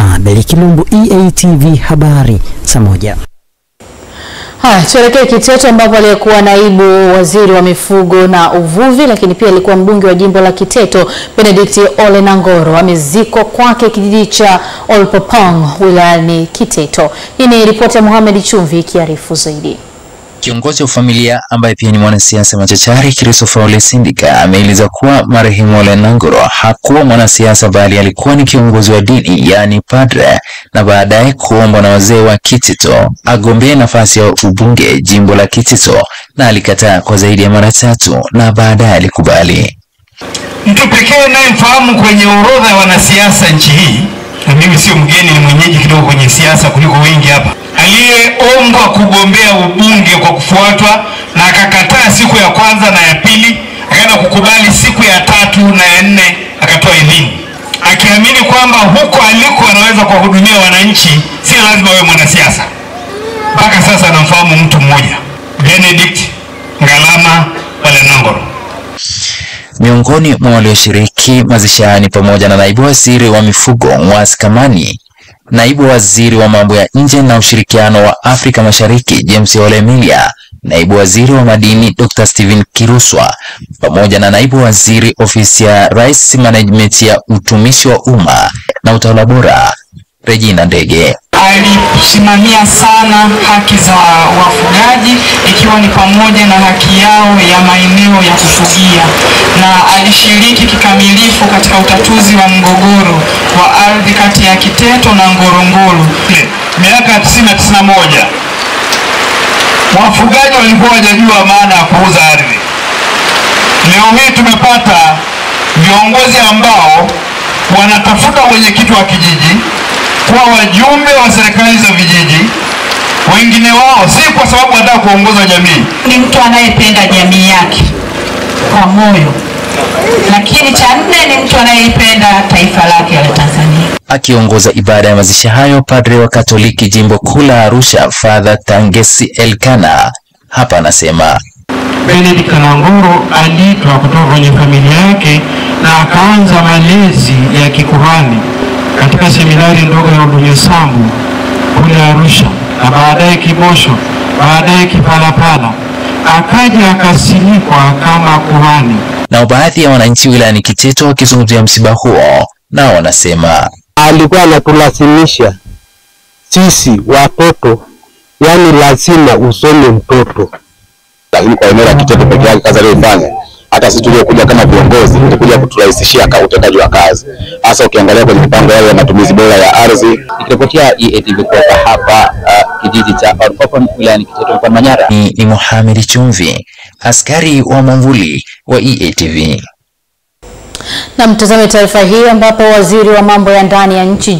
Abel Kilumbu, EATV habari, saa moja. Tuelekee Kiteto ambapo aliyekuwa naibu waziri wa mifugo na uvuvi lakini pia alikuwa mbunge wa jimbo la Kiteto Benedict Ole Nangoro amezikwa kwake kijiji cha Olpopong wilayani Kiteto. Hii ni ripoti ya Mohamed Chumvi ikiarifu zaidi. Kiongozi wa familia ambaye pia ni mwanasiasa machachari Christopher Ole Sindika ameeleza kuwa marehemu Ole Nangoro hakuwa mwanasiasa bali alikuwa ni kiongozi wa dini, yani padre, na baadaye kuomba na wazee wa Kiteto agombee nafasi ya ubunge jimbo la Kiteto, na alikataa kwa zaidi ya mara 3 na baadaye alikubali. Mtu pekee ninayemfahamu kwenye orodha ya wanasiasa nchi hii, na mimi sio mgeni, ni mwenyeji kidogo kwenye siasa kuliko wengi hapa, aliyeombwa kugombea ubunge kwa kufuatwa na akakataa siku ya kwanza na ya pili, akaenda kukubali siku ya 3 na ya 4, akatoa idhini akiamini kwamba huko aliko anaweza kuhudumia wananchi, si lazima awe mwanasiasa. Mpaka sasa namfahamu mtu mmoja, Benedict Ngalama Ole Nangoro. Miongoni mwa walioshiriki mazishani pamoja na naibu waziri wa mifugo Ngwas Kamani, naibu waziri wa mambo ya nje na ushirikiano wa Afrika Mashariki James Ole Emilia, naibu waziri wa madini Dr. Steven Kiruswa, pamoja na naibu waziri ofisi ya Rais Management ya utumishi wa umma na utawala bora Regina Ndege. Alisimamia sana haki za wafugaji, ikiwa ni pamoja na haki yao ya maeneo ya kufugia, na alishiriki kikamilifu katika utatuzi wa mgogoro wa ardhi kati ya Kiteto na Ngorongoro. Miaka 91 wafugaji walikuwa hawajajua maana ya kuuza ardhi. Leo hii tumepata viongozi ambao wanatafuta wenyekiti wa kijiji, kwa wajumbe wa serikali za vijiji. Wengine wao si kwa sababu wanataka kuongoza jamii, ni mtu anayependa jamii yake kwa moyo, lakini cha 4 ni mtu anayependa taifa lake la Tanzania. Akiongoza ibada ya mazishi hayo, padre wa Katoliki jimbo kuu la Arusha Father Tangesi Elkana hapa anasema Benedict Nangoro aliitwa kutoka kwenye familia yake na akaanza malezi ya kikuhani katika seminari ndogo ya Udunyesambu kule Arusha, na baadaye Kibosho, baadaye Kipalapala, akaja akasimikwa kama kuhani. Na baadhi ya wananchi wilayani Kiteto wakizungumzia msiba huo, nao wanasema alikuwa anatulazimisha sisi watoto, yani lazima usome mtoto. Lakini kwa eneo la Kiteto pekee yake kazi aliyofanya, hata sisi tuliokuja kama viongozi tulikuja kuturahisishia utendaji wa kazi, hasa ukiangalia kwenye mipango yao ya matumizi bora ya ardhi. Nikiripotia EATV kutoka hapa kijiji cha Olpopong wilayani Kiteto mkoani Manyara, ni Mohamed Chumvi, askari wa mwamvuli wa EATV. Na mtazame taarifa hii ambapo waziri wa mambo ya ndani ya nchi